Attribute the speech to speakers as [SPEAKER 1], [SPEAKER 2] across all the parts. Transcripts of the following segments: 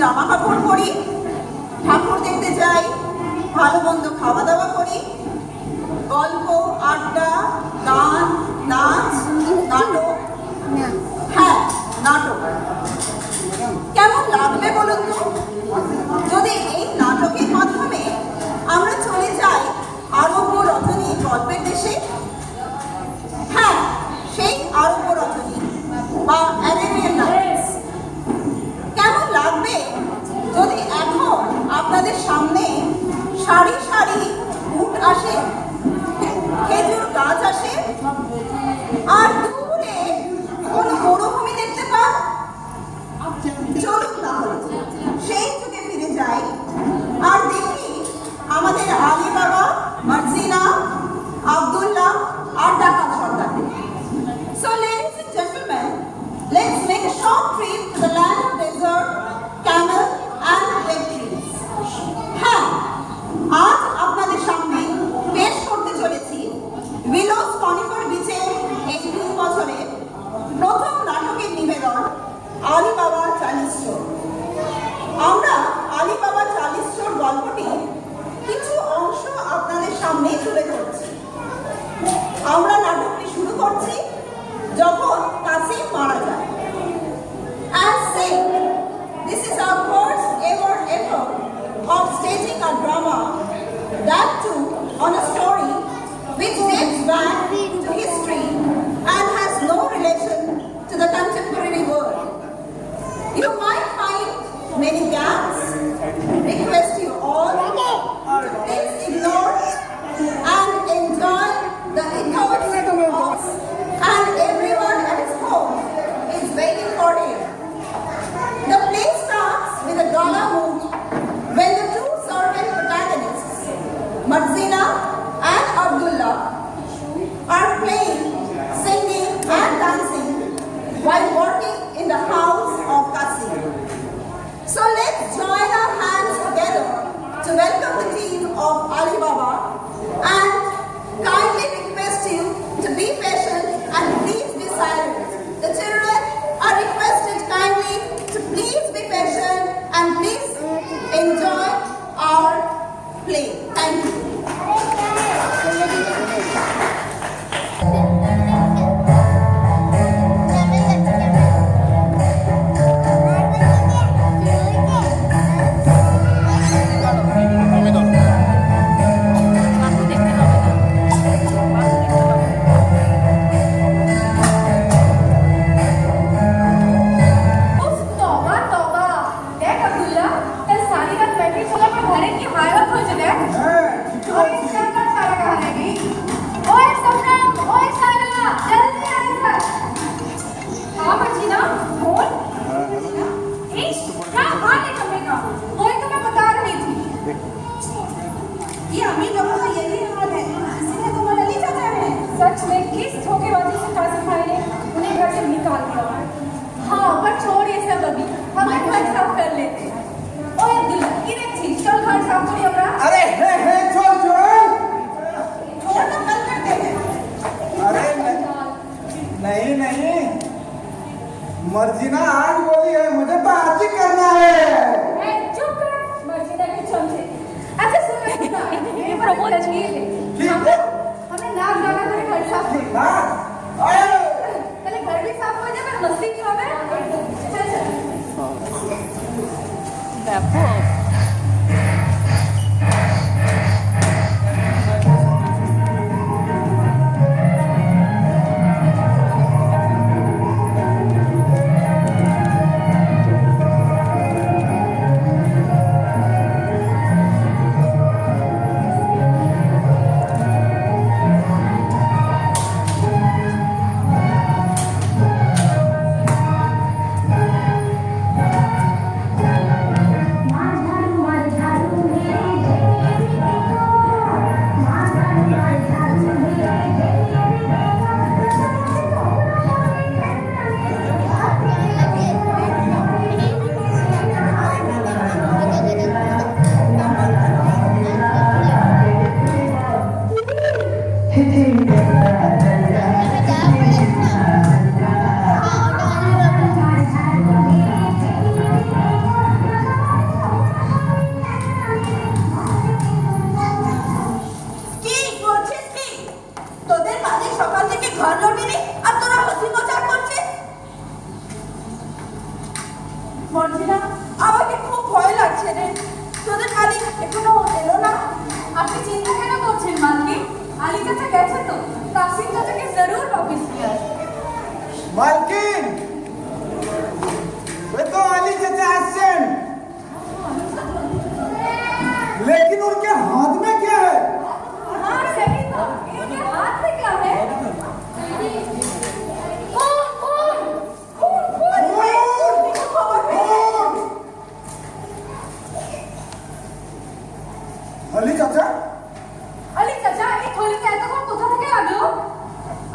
[SPEAKER 1] জামা কাপড় পরি, ঠাকুর দেখতে যাই, ভালো মন্দ খাওয়া দাওয়া করি, গল্প, আড্ডা, গান, নাচ, নাটক। হ্যাঁ, নাটক। কেমন লাগবে বলুন তো যদি এই নাটকের মাধ্যমে আমরা চলে যাই আরব্য রজনী গল্পের দেশে? হ্যাঁ, সেই আরব্য রজনী বা অ্যারেবিয়ান নাইটস। কেমন লাগবে যদি এখন আপনাদের সামনে সারি সারি উট আসে, খেজুর গাছ আসে, আর দূরে কোন মরুভূমি দেখতে পান? চলুন তাহলে সেই যুগে ফিরে যাই আর দেখি আমাদের আলী বাবা, মার্জিনা, আব্দুল্লাহ আর ডাকাত সর্দার। So ladies and gentlemen, let's make a short trip to the land of desert, camel and fig trees. হ্যাঁ, আজ আপনাদের সামনে পেশ করতে চলেছি উইলোস কনিফার বিচে এই 3 বছরে প্রথম নাটকের নিবেদন আলী বাবা 40 চোর। আমরা আলী বাবা 40 চোর গল্পটি কিছু অংশ আপনাদের সামনে তুলে ধরছি। আমরা নাটকটি শুরু করছি যখন কাসিম মারা যায়। And say, this is our first ever effort of staging a drama, that too on a story which dates back to history and has no relation to the contemporary world. You might find many gaps. Request you all to please ignore and enjoy the echoes of, and everyone at his home is waiting for him. The play starts with a gala mood when the two servant protagonists, Marzina and Abdullah, are playing, singing and dancing while working in the house of Qasim. So let's join our hands together to welcome the team of Ali Baba and kindly request you to be patient and please be silent. The children are requested kindly to please be patient and please enjoy our play. Thank you.
[SPEAKER 2] Marjina आज बोली है मुझे तो आज ही करना है।
[SPEAKER 3] चुप कर, मर्जिना के चमचे। अच्छा सुनो, ये प्रमोद जी हमें नाक गाना करे घर साफ करना। पहले घर भी साफ हो जाए, पर मस्ती नहीं होवे। चल चल। গেছে তো কাসিম চাচাকে জরুর অফিস किया
[SPEAKER 2] मालकिन वे तो अली चाचा आसन लेकिन उनके हाथ में क्या है
[SPEAKER 3] हाँ सही तो इनके हाथ में क्या है खून खून खून खून
[SPEAKER 2] अली चाचा
[SPEAKER 3] আলি চাচা এই থলিতে এতক্ষণ কোথা থেকে আলো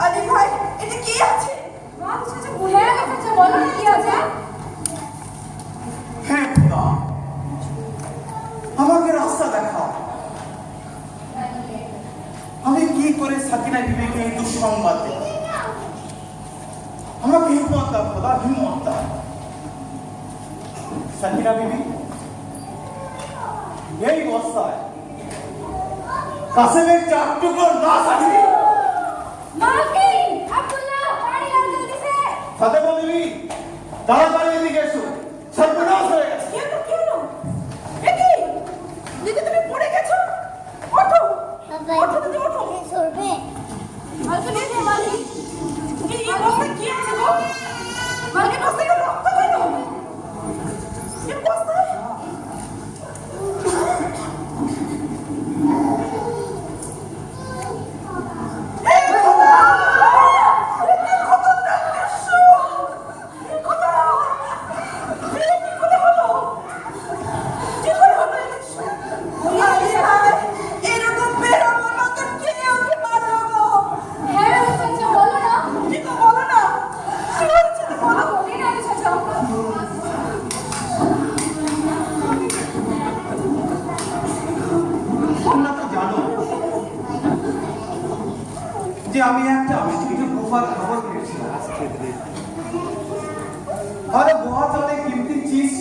[SPEAKER 1] আরে ভাই এটা কি আছে
[SPEAKER 3] মা চাচা ভুলে গেছে বলো না কি আছে
[SPEAKER 2] হ্যাঁ খোদা আমাকে রাস্তা দেখাও আমি কি করে সাকিনা বিবিকে এই দুঃসংবাদ দেব আমাকে হিম্মত দাও খোদা হিম্মত দাও সাকিনা বিবি এই অবস্থায় কাসেমের 4 টুকরো লাশ আছে
[SPEAKER 3] মালকিন আব্দুল্লাহ পানি লাও জলদি সে
[SPEAKER 2] ফাতেমা বিবি তাড়াতাড়ি এদিকে এসো সর্বনাশ হয়ে গেছে
[SPEAKER 1] কি হলো একি দিদি তুমি পড়ে গেছো ওঠো ওঠো দিদি ওঠো
[SPEAKER 3] মালকিন এই যে মালকিন
[SPEAKER 1] এই অবস্থা কি আছে গো মালকে বসে গেল রক্ত কেন কি অবস্থা
[SPEAKER 3] হ্যাঁ চাচা বলো না
[SPEAKER 1] বলো না কি হয়েছে বলো
[SPEAKER 3] বলি না চাচা
[SPEAKER 2] তোমরা তো জানো যে আমি একটা আশ্চর্য गुफार खबर পেয়েছিলাম और बहुत सारे कीमती चीज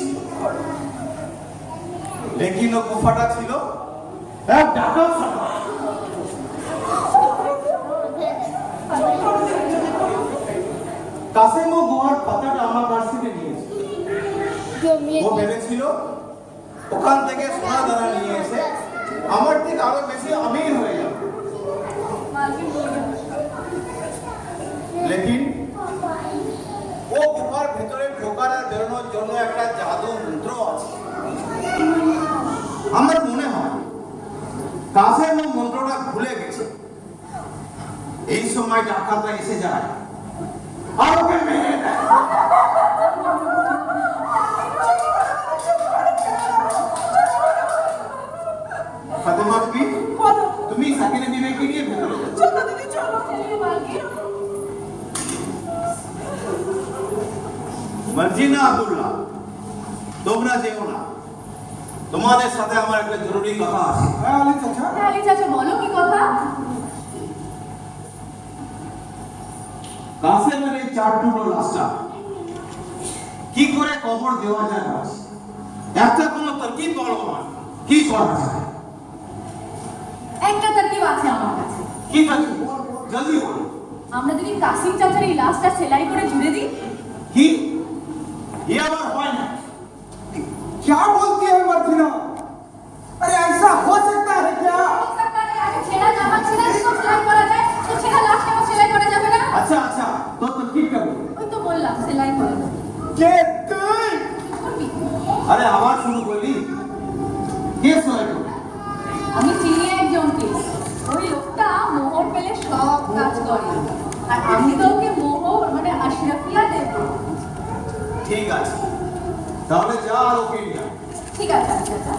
[SPEAKER 2] लेकिन वो गुफाটা ছিল এক ডাকাত শাখা কাসেম ও গুহার পাতাটা আমার কাছ থেকে নিয়েছে ও ভেবেছিল ওখান থেকে সোনা দানা নিয়ে এসে আমার থেকে আরো বেশি আমির হয়ে যাবে
[SPEAKER 3] মালকিন বলো
[SPEAKER 2] लेकिन ও গুহার ভিতরে ঢোকার আর বেরোনোর জন্য একটা জাদু মন্ত্র আছে আমার মনে হয় কাসেম ও মন্ত্রটা ভুলে গেছে এই সময় ডাকাতরা এসে যায় আর ওকে মেরে দেয় ফাতেমা কি
[SPEAKER 1] বলো
[SPEAKER 2] তুমি সাকিনা বিবিকে নিয়ে ভেতরে যাও
[SPEAKER 1] চলো দিদি চলো
[SPEAKER 3] মালকিন
[SPEAKER 2] মর্জিনা আব্দুল্লাহ তোমরা যেও না তোমাদের সাথে আমার একটা জরুরি কথা আছে
[SPEAKER 3] হ্যাঁ আলি চাচা বলো কি কথা
[SPEAKER 2] কাসেমের এই 4 টুকরো লাশটা কি করে কবর দেওয়া যায় বাস একটা কোনো তরকিব বলো আমার কি করা যায়
[SPEAKER 3] একটা তরকিব আছে আমার কাছে
[SPEAKER 2] কি তরকিব জলদি বলো
[SPEAKER 3] আমরা যদি কাসিম চাচার এই লাশটা সেলাই করে জুড়ে দিই
[SPEAKER 2] কি ये আবার হয় না क्या बोलती है मर्जिना अरे ऐसा हो सकता है क्या
[SPEAKER 3] আগে ছেঁড়া জামা ছেঁড়া তো সেলাই করা যায় তো ছেঁড়া লাশ কেন সেলাই করা যাবে না
[SPEAKER 2] अच्छा अच्छा तो तरकीब क्या बोलो
[SPEAKER 3] ওই তো বললাম সেলাই করে দেবো
[SPEAKER 2] কে তুই
[SPEAKER 3] করবি
[SPEAKER 2] আরে আবার শুরু করলি কে সহায় করবে
[SPEAKER 3] আমি চিনি একজনকে ওই লোকটা মোহর পেলে সব কাজ করে আর আমি তো ওকে মোহর মানে আশরাফিয়া দেব
[SPEAKER 2] ঠিক আছে তাহলে যা আর ওকে নিয়ে আয়।
[SPEAKER 3] ঠিক আছে আচ্ছা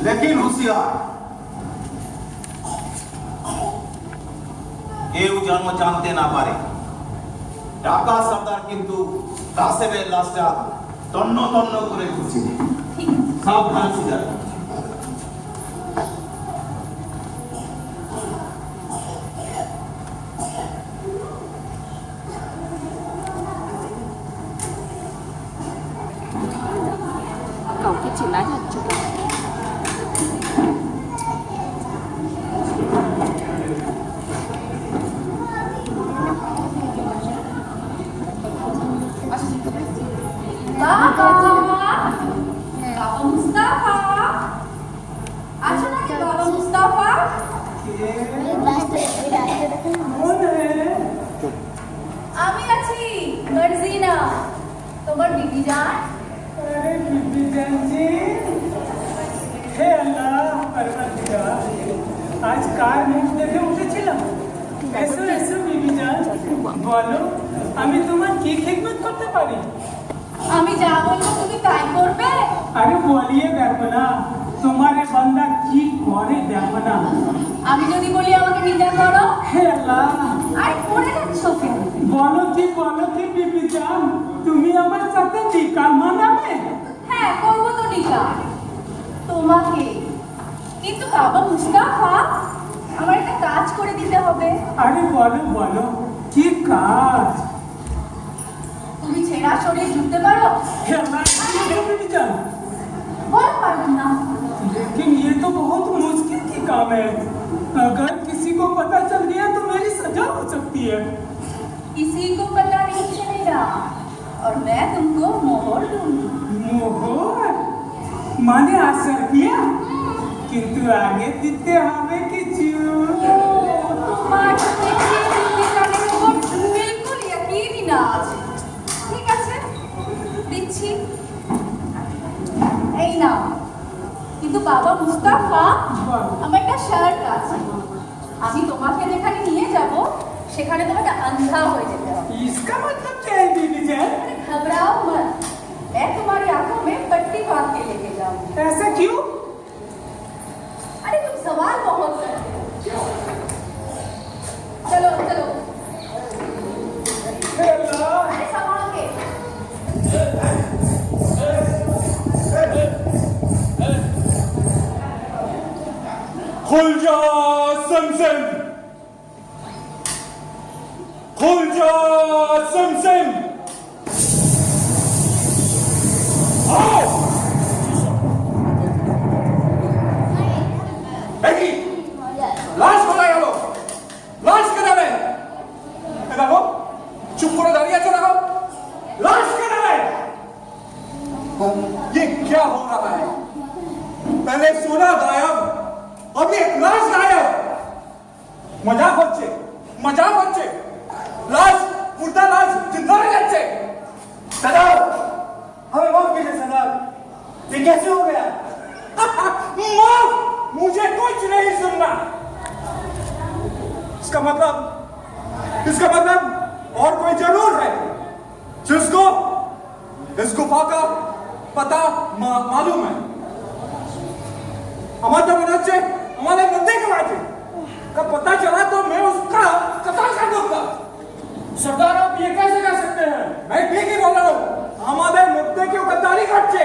[SPEAKER 2] लेकिन होशियार কেউ জন্ম জানতে না পারে ঢাকা সর্দার কিন্তু কাসেমের লাশটা তন্ন তন্ন করে খুঁজছে
[SPEAKER 3] ঠিক আছে
[SPEAKER 2] সাবধান ছিল
[SPEAKER 4] কাউকে চেনা যাচ্ছে না
[SPEAKER 3] বাবা বাবা মুস্তাফা আছো নাকি বাবা মুস্তাফা আমি আছি মার্জিনা, তোমার বিবি যান।
[SPEAKER 5] अरे बीबी जान जी, हे अल्लाह परवरदिगार, आज कार মুখ দেখে উঠেছিলাম। এসো এসো বিবি জান, বলো আমি তোমার কি খিদমত করতে পারি?
[SPEAKER 3] আমি যা বলবো তুমি তাই করবে?
[SPEAKER 5] আরে বলিয়ে দেখো না, তোমার এ বান্দা কি করে দেখো না।
[SPEAKER 3] আমি যদি বলি আমাকে নিন্দা করো,
[SPEAKER 5] হে আল্লাহ,
[SPEAKER 3] আরে করে যাচ্ছ কেন?
[SPEAKER 5] বলো কি বিবি জান, তুমি আমার সাথে নিকাহ মানাবে?
[SPEAKER 3] হ্যাঁ করবো তো নিকা তোমাকে, কিন্তু বাবা মুস্তাফা আমার একটা কাজ করে দিতে হবে।
[SPEAKER 5] আরে বলো কি কাজ?
[SPEAKER 3] তুমি ছেঁড়া শরীর ঢুকতে পারো?
[SPEAKER 5] হে আল্লাহ, बीबी जान,
[SPEAKER 3] বল পারবো না।
[SPEAKER 5] लेकिन ये तो बहुत मुश्किल की काम है। अगर किसी को पता चल गया तो मेरी सजा हो सकती है।
[SPEAKER 3] किसी को पता नहीं चलेगा और मैं तुमको मोहर दूंगी।
[SPEAKER 5] मोहर माने आसर किया, किंतु आगे दिखते हमें कि झूठ।
[SPEAKER 3] তোমার বিজ্ঞানের উপর বিলকুল ইয়াকিনই না আছে। ঠিক আছে দিচ্ছি, এই নাও। কিন্তু বাবা মুস্তাফা আমার একটা শার্ট আছে, আমি তোমাকে যেখানে নিয়ে যাব সেখানে তোমাকে अंधा হয়ে যেতে হবে।
[SPEAKER 5] इसका मतलब क्या है बीबी जान?
[SPEAKER 3] अरे घबराओ मत, मैं तुम्हारी आंखों में पट्टी बांध के लेके जाऊंगी।
[SPEAKER 5] ऐसा क्यों?
[SPEAKER 3] अरे तुम सवाल बहुत करते हो। चलो चलो,
[SPEAKER 5] हे अल्लाह,
[SPEAKER 3] अरे संभाल के।
[SPEAKER 2] खुल जा समसम, खुल जा समसम, आओ। দেখি লাশ কোথায় গেল? লাশ কে যাবে? দেখো চুপ করে দাঁড়িয়ে আছো, দেখো লাশ কে যাবে? ये क्या हो रहा है? पहले सोना गायब, अब ये लाश गायब। मजाक হচ্ছে। लाश मुर्दा लाश जिंदा रह जाচ্ছে। सदाब, हमें माफ कीजिए सदाब, ये कैसे हो गया? माफ, मुझे कुछ नहीं सुनना। इसका मतलब और कोई जरूर है जिसको इस गुफा का पता मालूम है। हमारा मने হচ্ছে हमारे मुद्दे के बारे का पता चला तो मैं उसका कत्ल कर दूंगा। सरदार आप ये कैसे कर सकते हैं? मैं ठीक ही बोल रहा हूँ, हमारे मुद्दे क्यों गद्दारी करते?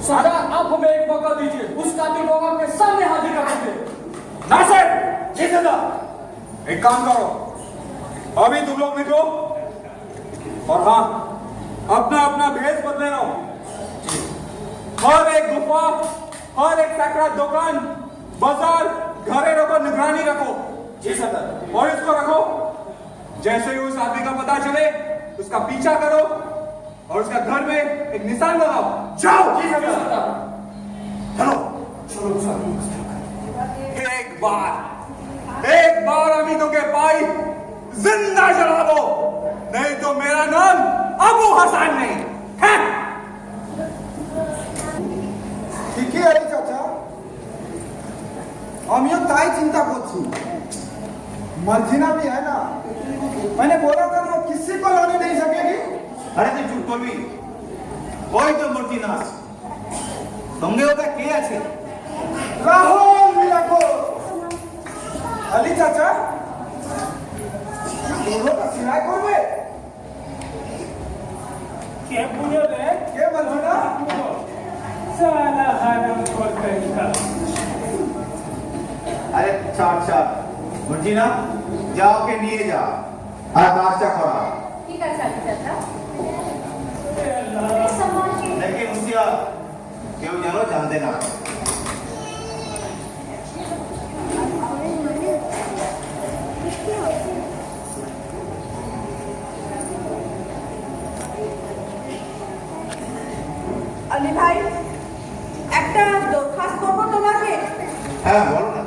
[SPEAKER 2] सरदार आप हमें एक मौका दीजिए, उस कातिल को आपके सामने हाजिर कर दीजिए। ना सर, जी सरदार, एक काम करो, अभी तुम लोग निकलो और हाँ अपना अपना भेष बदले रहो। हर एक गुफा, हर एक सकरा दुकान, बाजार, घरेरों पर निगरानी रखो। जी सरदार, और इसको रखो, जैसे ही उस आदमी का पता चले उसका पीछा करो और उसका घर में एक निशान लगाओ। जाओ। जी सरदार। चलो एक बार अमीनों के पाई जिंदा जला दो, नहीं तो मेरा नाम अबू हसन नहीं है।
[SPEAKER 6] ঠিকই আছে চাচা, আমিও তাই চিন্তা করছি। मर्जिना भी है ना, मैंने बोला था ना किसी को लाने नहीं सकेगी।
[SPEAKER 2] अरे তুই চুপ করবি, ওই তো মর্জিনাস, সঙ্গে ওটা কে আছে?
[SPEAKER 6] রাহুল মিলাকো আলী চাচা, दोनों का सिलाई করবে।
[SPEAKER 5] কে বুঝো রে?
[SPEAKER 6] কে মর্জিনা?
[SPEAKER 5] साला हराम खोर तरीका।
[SPEAKER 2] अरे ছাড় মর্জিনা, যাও কে নিয়ে যা আর নাস্তা করা।
[SPEAKER 3] ঠিক আছে আলী চাচা।
[SPEAKER 5] हे अल्लाह,
[SPEAKER 3] अरे संभाल के।
[SPEAKER 2] लेकिन मुझिया কেউ যেন জানতে না।
[SPEAKER 1] আলী ভাই, একটা দরখাস্ত করবো তোমাকে।
[SPEAKER 2] হ্যাঁ বলো না।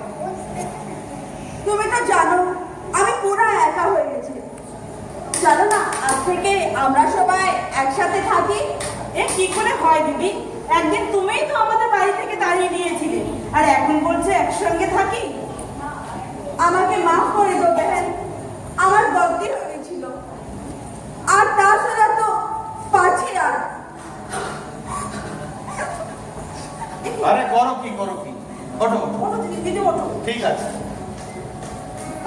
[SPEAKER 1] হয় দিদি? একদিন তুমিই তো আমাদের বাড়ি থেকে তাড়িয়ে দিয়েছিলে, আর এখন বলছো একসঙ্গে থাকি। আমাকে মাফ করে দাও বেহেন, আমার গলতি হয়ে গেছিল, আর তাছাড়া তো পারছি না।
[SPEAKER 7] আরে করো কি ওঠো
[SPEAKER 1] ওঠো দিদি, দিদি ওঠো।
[SPEAKER 7] ঠিক আছে,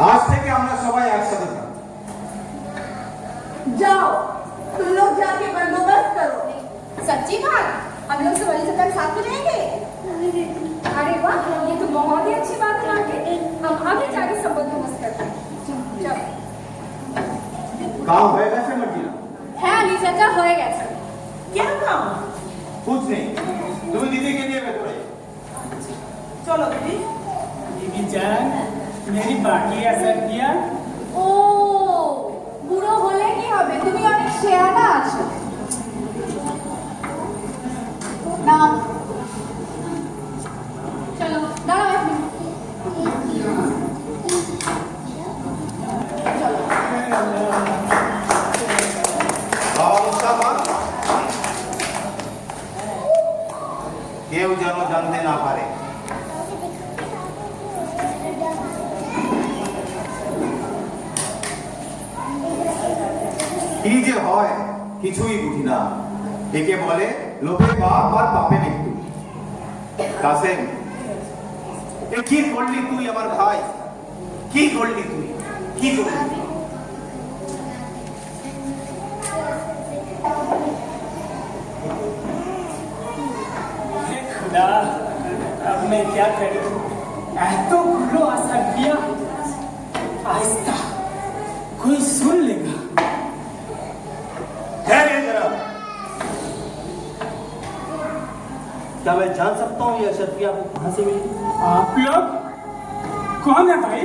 [SPEAKER 7] আজ থেকে আমরা সবাই একসাথে থাকবো।
[SPEAKER 1] जाओ, तुम लोग जाके बंदोबस्त करो।
[SPEAKER 3] सच्ची बात, हम लोग सवारी से कल साथ में रहेंगे। अरे वाह, ये तो बहुत ही अच्छी बात है आगे। हम आगे जाके सब बंदोबस्त करते हैं। चलो।
[SPEAKER 7] काम হয়ে গেছে মর্জিনা?
[SPEAKER 3] হ্যাঁ আলী চাচা, হয়ে গেছে।
[SPEAKER 1] क्या काम?
[SPEAKER 7] कुछ नहीं, তুমি দিদিকে নিয়ে ভেতরে
[SPEAKER 1] चलो दीदी।
[SPEAKER 5] बीबी जान, मेरी बाकी असर
[SPEAKER 3] ও বুড়ো হলে কি হবে, তুমি অনেক শেয়ানা আছো না। চলো দাঁড়াও এক মিনিট।
[SPEAKER 7] কেউ যেন জানতে না পারে। কি যে হয় কিছুই বুঝি না, একে বলে লোভে বাপ আর পাপে মৃত্যু। কাসেম, এ কি করলি তুই আমার ভাই? কি করলি তুই? কি করলি?
[SPEAKER 5] खुदा, अब मैं क्या करूं? तो गुलो असर किया, आहिस्ता कोई सुन लेगा।
[SPEAKER 7] ठहरिए जरा, क्या मैं जान सकता हूँ यह शर्फिया आपको कहाँ से मिली?
[SPEAKER 5] आप लोग कौन है भाई?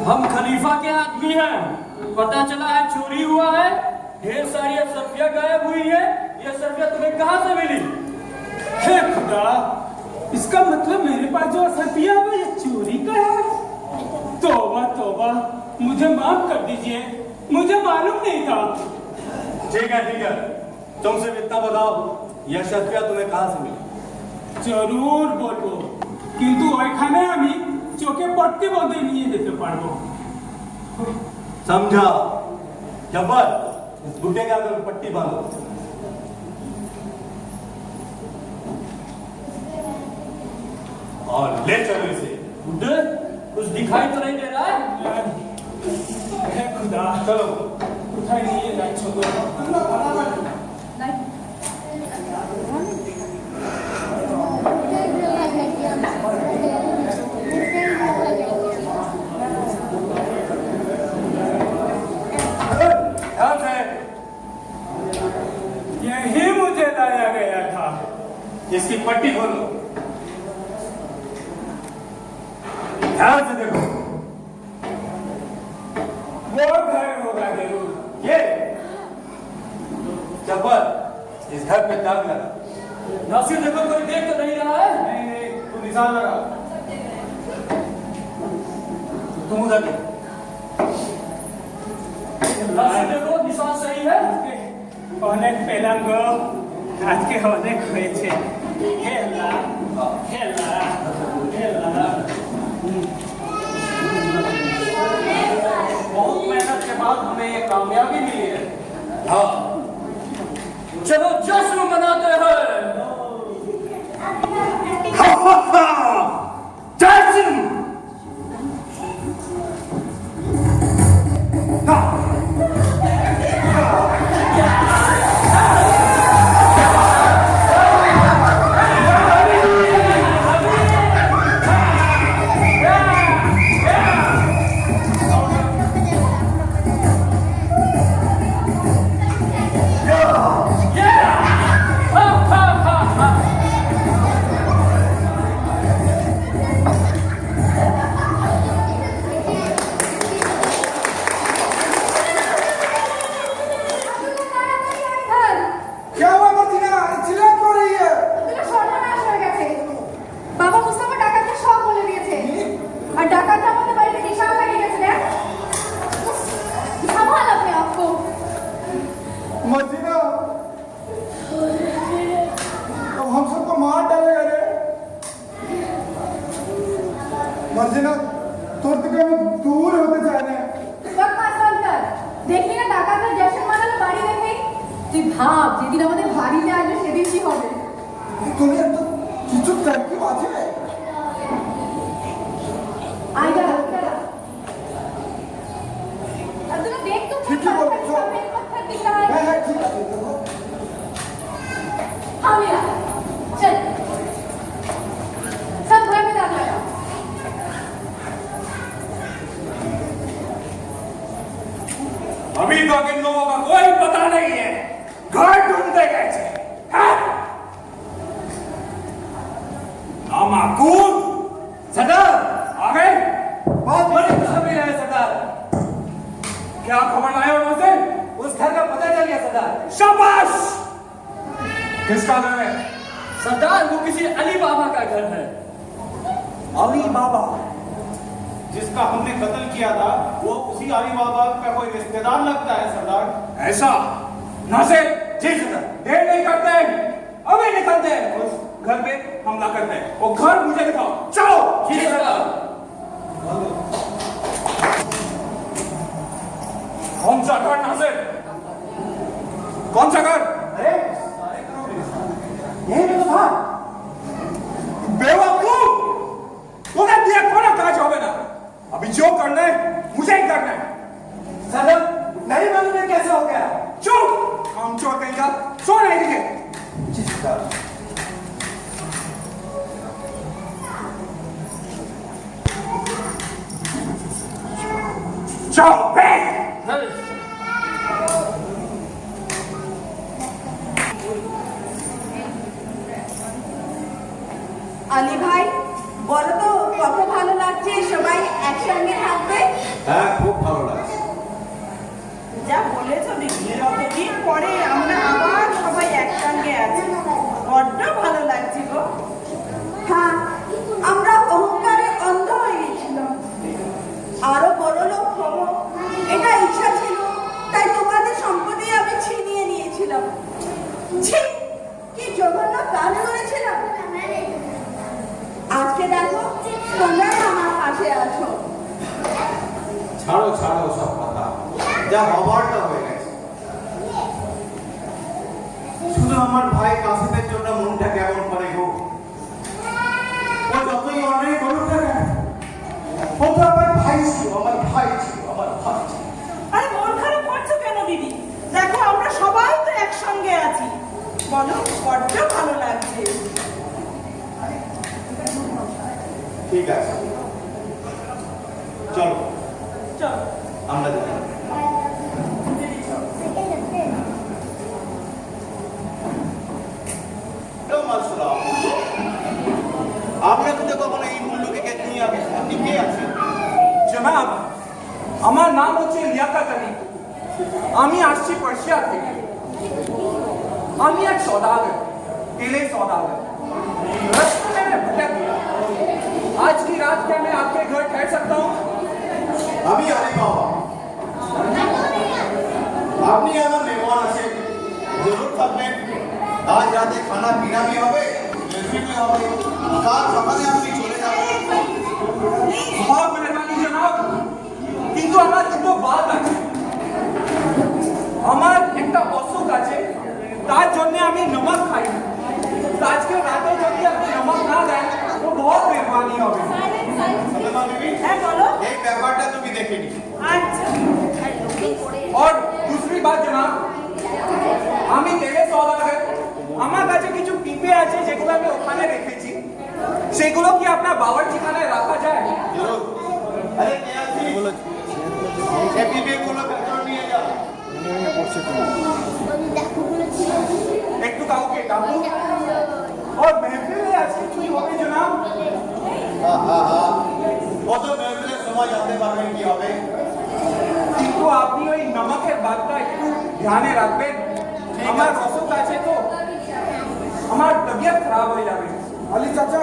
[SPEAKER 8] हम खलीफा के आदमी हैं। पता चला है चोरी हुआ है, ढेर सारी अशरफिया गायब हुई है। ये अशरफिया तुम्हें कहाँ से मिली?
[SPEAKER 5] हे खुदा, इसका मतलब मेरे पास जो असरफिया है ये चोरी का है। तौबा तौबा, मुझे माफ कर दीजिए, मुझे मालूम नहीं था।
[SPEAKER 7] ठीक है, तुमसे इतना बताओ, यह शर्फिया तुम्हें कहाँ से मिली?
[SPEAKER 5] জরুর বলবো, কিন্তু ওইখানে আমি চোখে পট্টি বন্ধে নিয়ে যেতে পারবো।
[SPEAKER 7] समझा? जब्बर, इस बुड्ढे के आगे पट्टी बांधो। और ले चलो इसे।
[SPEAKER 8] बुड्ढे, कुछ दिखाई तो नहीं दे रहा है?
[SPEAKER 5] हे खुदा,
[SPEAKER 7] चलो।
[SPEAKER 5] उठाई नहीं ना छोड़ो।
[SPEAKER 7] ध्यान से।
[SPEAKER 5] यही मुझे लाया गया था।
[SPEAKER 7] इसकी पट्टी खोलो। ध्यान से देखो।
[SPEAKER 5] वो घर होगा जरूर।
[SPEAKER 7] ये जब्बर, इस घर पे दाग लगा।
[SPEAKER 8] नासिर देखो, कोई देख तो नहीं रहा है?
[SPEAKER 7] नहीं, तू निशान लगा। तुम उधर देखो।
[SPEAKER 8] नासिर देखो, निशान सही है।
[SPEAKER 5] অনেক পেলাঙ্গ, আজকে অনেক হয়েছে। হে আল্লাহ, হে আল্লাহ, হে আল্লাহ।
[SPEAKER 8] बहुत मेहनत के बाद हमें ये कामयाबी मिली है।
[SPEAKER 7] हाँ,
[SPEAKER 8] चलो जश्न मनाते हैं।
[SPEAKER 7] जश्न।
[SPEAKER 6] মর্জিনা তোর থেকে আমি দূর হতে চাই না
[SPEAKER 3] বদমাশ সন্তান, দেখলি না ডাকাতের জেসন মানালো বাড়ি দেখে? তুই ভাব যেদিন আমাদের বাড়িতে আসবে সেদিন কি হবে।
[SPEAKER 6] তুমি এত কিছু থ্যাংক ইউ আছে
[SPEAKER 3] আয় যা আর তুমি দেখ তো
[SPEAKER 6] ঠিকই বলেছো। হ্যাঁ হ্যাঁ ঠিক আছে দেখো
[SPEAKER 3] আমি চল सब घर में डाल लगा
[SPEAKER 2] अभी तक इन लोगों का कोई पता नहीं है घर ढूंढते कैसे हैं? नामाकूल सरदार आ गए बहुत बड़ी खुशखबरी है सरदार क्या खबर लाए हो वहां से उस घर का पता चल गया सरदार शाबाश किसका घर है
[SPEAKER 8] सरदार वो किसी अली बाबा का घर है।
[SPEAKER 2] अली बाबा
[SPEAKER 7] जिसका हमने कत्ल किया था वो उसी अली बाबा का कोई रिश्तेदार लगता है सरदार।
[SPEAKER 2] ऐसा नासिर जी सरदार देर नहीं करते अभी निकलते हैं उस घर पे हमला करते हैं वो घर मुझे दिखाओ चलो
[SPEAKER 8] जी सरदार।
[SPEAKER 2] कौन सा घर नासिर कौन सा घर अरे ये तो था बेवकूफ तूने दिया कोना काज होवे ना अभी जो करना है मुझे ही करना है सरदार नहीं मालूम है कैसे हो गया चुप हम चोर कहीं का सो नहीं दिखे जी सरदार चलो बैठ
[SPEAKER 1] আলী ভাই বলো তো কত ভালো লাগছে সবাই একসঙ্গে থাকবে।
[SPEAKER 7] হ্যাঁ খুব ভালো লাগছে।
[SPEAKER 1] যা বলেছো দিদি কতদিন পরে আমরা আবার সবাই একসঙ্গে আছি বড্ড ভালো লাগছে গো। হ্যাঁ আমরা অহংকারে অন্ধ হয়ে গেছিলাম আরো বড় লোক হবো এটা ইচ্ছা ছিল তাই তোমাদের সম্পত্তি আমি ছিনিয়ে নিয়েছিলাম। ছি কি জঘন্য কাজ করেছিলাম। আজকে দেখো তোমরা আমার পাশে আছো।
[SPEAKER 7] ছাড়ো ছাড়ো সব কথা যা হবারটা হয়ে গেছে। শুধু আমার ভাই কাসিমের জন্য মনটা কেমন করে গো। ও যতই অন্যায় করুক না কেন ও তো আমার ভাই ছিল আমার ভাই ছিল আমার ভাই ছিল।
[SPEAKER 1] আরে মন খারাপ করছো কেন দিদি দেখো আমরা সবাই তো একসঙ্গে আছি বলো বড্ড ভালো লাগছে।
[SPEAKER 7] ঠিক আছে চলো
[SPEAKER 1] চলো
[SPEAKER 7] আমরা যাই। আপনার তো কখনো এই মূল্যকে নিয়ে আগে আপনি কে আছেন?
[SPEAKER 2] জনাব আমার নাম হচ্ছে লিয়াকত আলী আমি আসছি পার্সিয়া থেকে আমি এক सौदागर तेले सौदागर रास्ते में भटक गया आज की रात क्या मैं आपके घर ठहर सकता हूँ
[SPEAKER 7] আমি আলী বাবা আপনি আমার মেহমান আছেন জরুর থাকবেন আজ রাতে খানা পিনা भी হবে রেস্টুরেন্ট भी হবে কাল সকালে আপনি চলে যাবেন।
[SPEAKER 2] बहुत मेहरबानी जनाब কিন্তু আমার দুটো বাদ আছে আমার একটা অসুখ আছে তার জন্য আমি নমক খাই না তো আজকে রাতে যদি আপনি নমক না দেন তো बहुत मेहरबानी হবে
[SPEAKER 7] সলমা বিবি
[SPEAKER 1] হ্যাঁ বলো।
[SPEAKER 7] এই ব্যাপারটা তুমি দেখে নিস।
[SPEAKER 1] আচ্ছা
[SPEAKER 2] और दूसरी बात जनाब আমি তেলে সওদাগর আমার কাছে কিছু পিপে আছে যেগুলো আমি ওখানে রেখেছি সেগুলো কি আপনার বাবরচিখানায় রাখা যায়
[SPEAKER 7] জরুর আরে কে আছিস বলো এই বিবে গুলো ভেতর নিয়ে যা।
[SPEAKER 2] একটু কাউকে ডাকো और महफिल में आज কিছুই হবে জনাব
[SPEAKER 7] কত মেহফিলের সময় জানতে পারবেন কি হবে।
[SPEAKER 2] কিন্তু আপনি ওই নমকের বাতটা একটু ধ্যানে রাখবেন আমার অসুখ আছে তো আমার তবিয়ত খারাপ হয়ে যাবে
[SPEAKER 6] আলী চাচা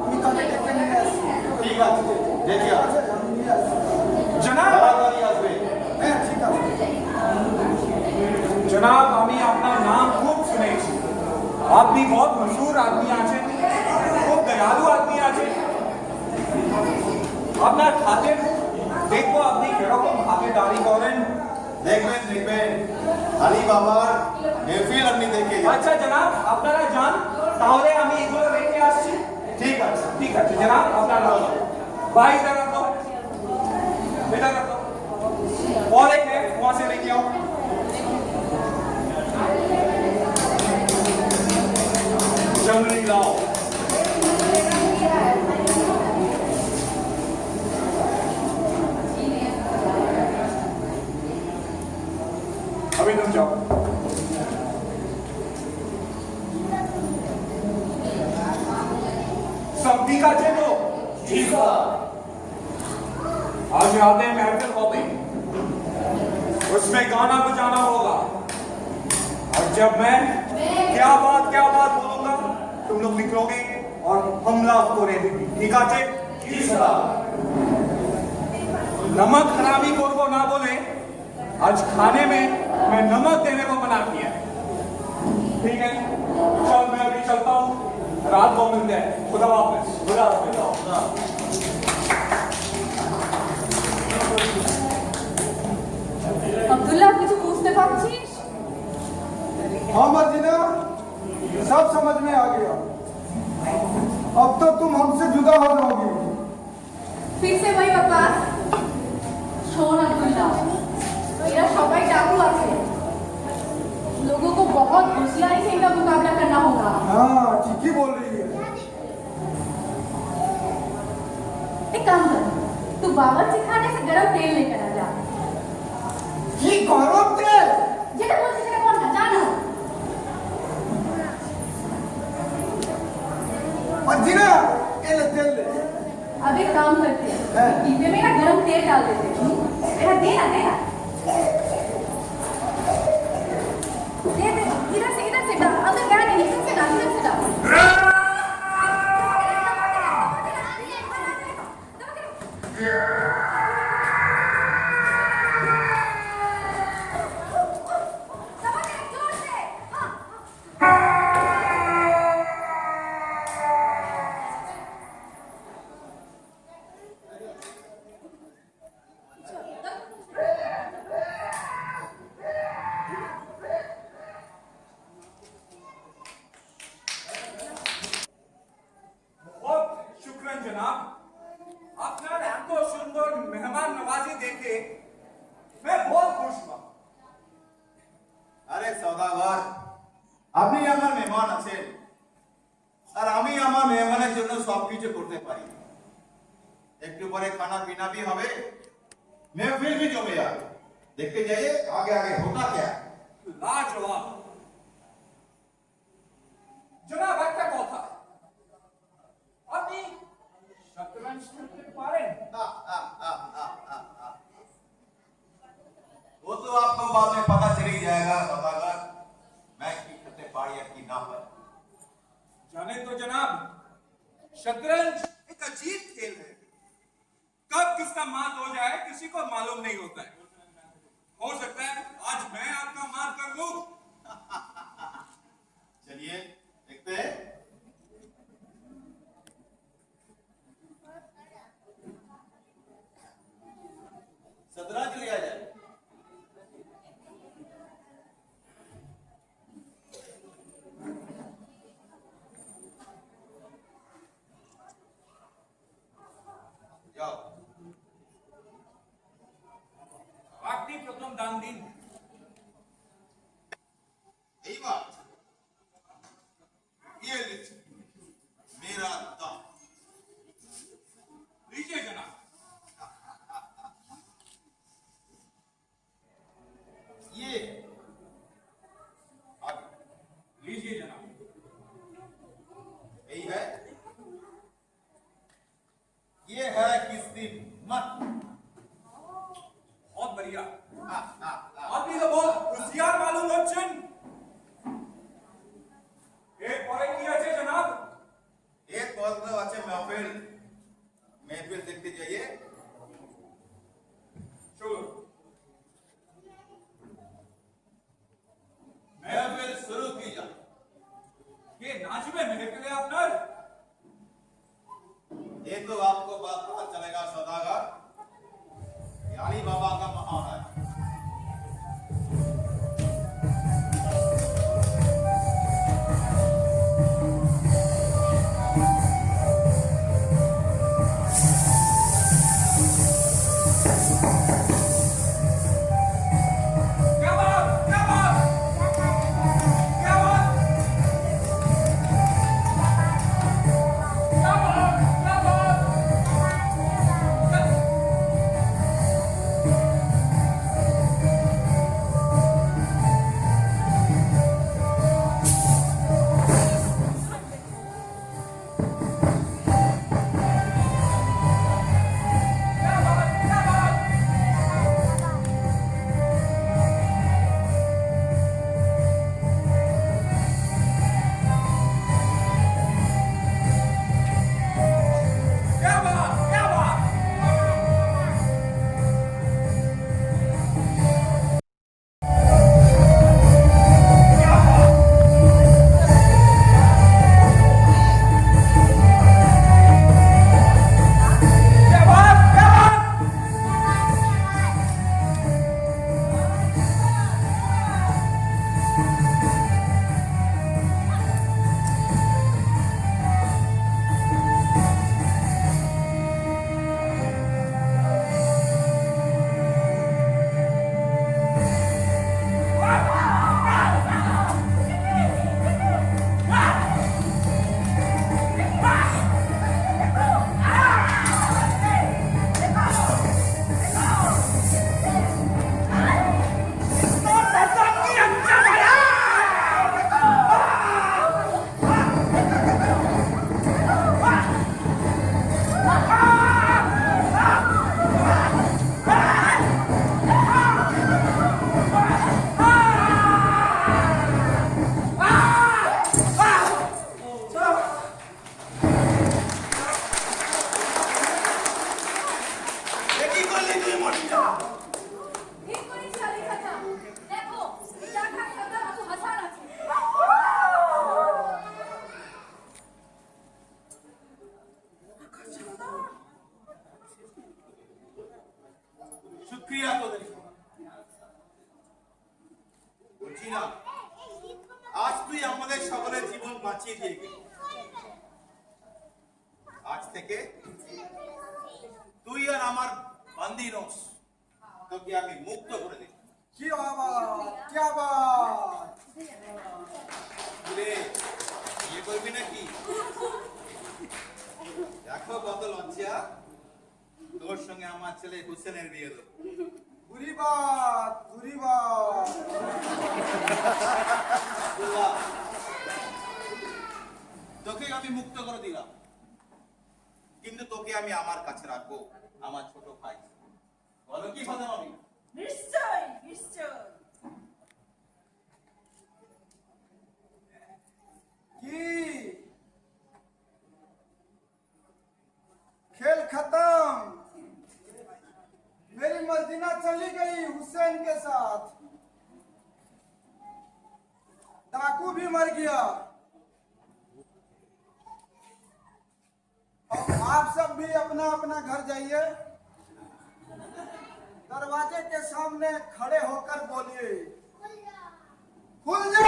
[SPEAKER 6] আমি তাকে ডেকে নিয়ে আসছি
[SPEAKER 7] ঠিক আছে দেখি
[SPEAKER 6] আছে আমি নিয়ে আসছি
[SPEAKER 2] জনাব
[SPEAKER 7] তাড়াতাড়ি আসবে।
[SPEAKER 6] হ্যাঁ ঠিক আছে
[SPEAKER 2] जनाब আমি আপনার নাম খুব শুনেছি আপনি बहुत मशहूर आदमी আছেন খুব দয়ালু आदमी আছেন আপনার খাতের দেখবো আপনি কিরকম খাতেদারি করেন।
[SPEAKER 7] দেখবেন আলী বাবার মেহফিল আপনি দেখে যান।
[SPEAKER 2] আচ্ছা জনাব, আপনারা যান, তাহলে আমি এগুলো রেখে আসছি।
[SPEAKER 7] ঠিক আছে।
[SPEAKER 2] ঠিক আছে জনাব, আপনারা भाई इधर रखो, इधर रखो, और एक है वहां से लेके आओ। जंगली लाओ। अभी तुम जाओ। सब ठीक है तो ठीक है। आज यादें महफिल हो गई, उसमें गाना बजाना होगा, और जब मैं क्या बात बोलूंगा तुम लोग निकलोगे और हमला करेंगे। ठीक है? नमक हरामी गोर को ना बोले, आज खाने में मैं नमक देने को मना किया है। ठीक है, चल मैं अभी चलता हूँ, रात को मिलते हैं। खुदा हाफिज। खुदा हाफिज।
[SPEAKER 3] আব্দুল্লাহ কিছু বুঝতে পারছিস?
[SPEAKER 6] हाँ मर्जिना, सब समझ में आ गया। अब तो तुम हमसे जुदा हो जाओगी।
[SPEAKER 3] फिर से वही बकवास। শোন আব্দুল্লাহ, এরা সবাই ডাকু আছে, लोगों को बहुत होशियारी से इनका मुकाबला करना होगा।
[SPEAKER 6] हाँ ठीक ही बोल रही है।
[SPEAKER 3] एक काम कर, तू बावर्ची खाने से गरम तेल लेकर आ जा।
[SPEAKER 6] কি গরম তেল?
[SPEAKER 3] যেটা বলছি সেটা কর না, জানো।
[SPEAKER 6] मर्जिना, ये ले तेल ले।
[SPEAKER 3] अब एक काम करते हैं,
[SPEAKER 6] हाँ।
[SPEAKER 3] डिब्बे में ना गरम तेल डाल देते हैं। मेरा दे ना दे इधर से डाल, अंदर गया नहीं, इधर से डाल।
[SPEAKER 2] बहुत शुक्रान जनाब, আপনার এত সুন্দর মেহমান নওয়াজি দেখে मैं बहुत खुश हुआ।
[SPEAKER 7] আরে সওদাগর, আপনি আমার মেহমান আছেন, আর আমি আমার মেহমানের জন্য সবকিছু করতে পারি। একটু পরে খানা পিনা भी হবে, महफिल भी जमे যাবে। देखते जाइए आगे आगे होता क्या है।
[SPEAKER 2] লাজবাব জনাব, একটা কথা, আপনি শতরঞ্জ খেলতে পারেন?
[SPEAKER 7] वो तो आपको बाद में पता चल ही जाएगा सौदागर, मैं की करते पारी या की ना पर।
[SPEAKER 2] जाने तो जनाब, शतरंज एक अजीब खेल है, कब किसका मात हो जाए किसी को मालूम नहीं होता है। हो सकता है आज मैं आपका मात कर लूं।
[SPEAKER 7] चलिए देखते हैं। शतरंज लिया जाए। जाओ।
[SPEAKER 2] আপনি প্রথম দান দিন।
[SPEAKER 7] यही बात, ये लीजिए मेरा दाम।
[SPEAKER 2] लीजिए जनाब।
[SPEAKER 7] ये आगे
[SPEAKER 2] लीजिए जनाब।
[SPEAKER 7] यही है, ये है किस्ती मत।
[SPEAKER 2] बहुत बढ़िया, আপনি তো बहुत होशियार मालूम হচ্ছেন। এরপরে কি আছে জনাব?
[SPEAKER 7] एक कॉल तो अच्छे महफिल, महफिल देखते जाइए।
[SPEAKER 2] চলুন।
[SPEAKER 7] महफिल शुरू की जाए।
[SPEAKER 2] কে নাচবে মেহফিলে আপনার?
[SPEAKER 7] ये तो तो आपको बात पता चलेगा सौदागर, यानी बाबा का मकान है।
[SPEAKER 2] क्या बात क्या बात क्या बात क्या बात क्या बात क्या बात क्या बात क्या बात क्या बात क्या बात क्या बात
[SPEAKER 7] কি করলি তুই মনিটা?
[SPEAKER 3] ঠিক করেছি আলী চাচা। দেখো, চা খাই খাতা কত হাসান আছে।
[SPEAKER 7] শুকরিয়া তোদের। বলছি না, আজ তুই আমাদের সকলের জীবন বাঁচিয়ে দিয়ে গেলি। আজ থেকে তুই আর আমার বান্দি নস, তোকে আমি মুক্ত করে দিই।
[SPEAKER 6] কি বাত
[SPEAKER 7] রে, বিয়ে করবি নাকি? দেখো কত লজ্জা, তোর সঙ্গে আমার ছেলে হুসেনের বিয়ে দেবো।
[SPEAKER 6] বুড়ি বাত
[SPEAKER 7] আব্দুল্লাহ, তোকে আমি মুক্ত করে দিলাম, কিন্তু তোকে আমি আমার কাছে রাখবো, আমার ছোট ভাই। বলো কি কথা আমি?
[SPEAKER 1] নিশ্চয় নিশ্চয়।
[SPEAKER 6] কি खेल खत्म, मेरी मर्जिना चली गई हुसैन के साथ, डाकू भी मर गया। अब आप सब भी अपना अपना घर जाइए, दरवाजे के सामने खड़े होकर बोलिए खुल जा।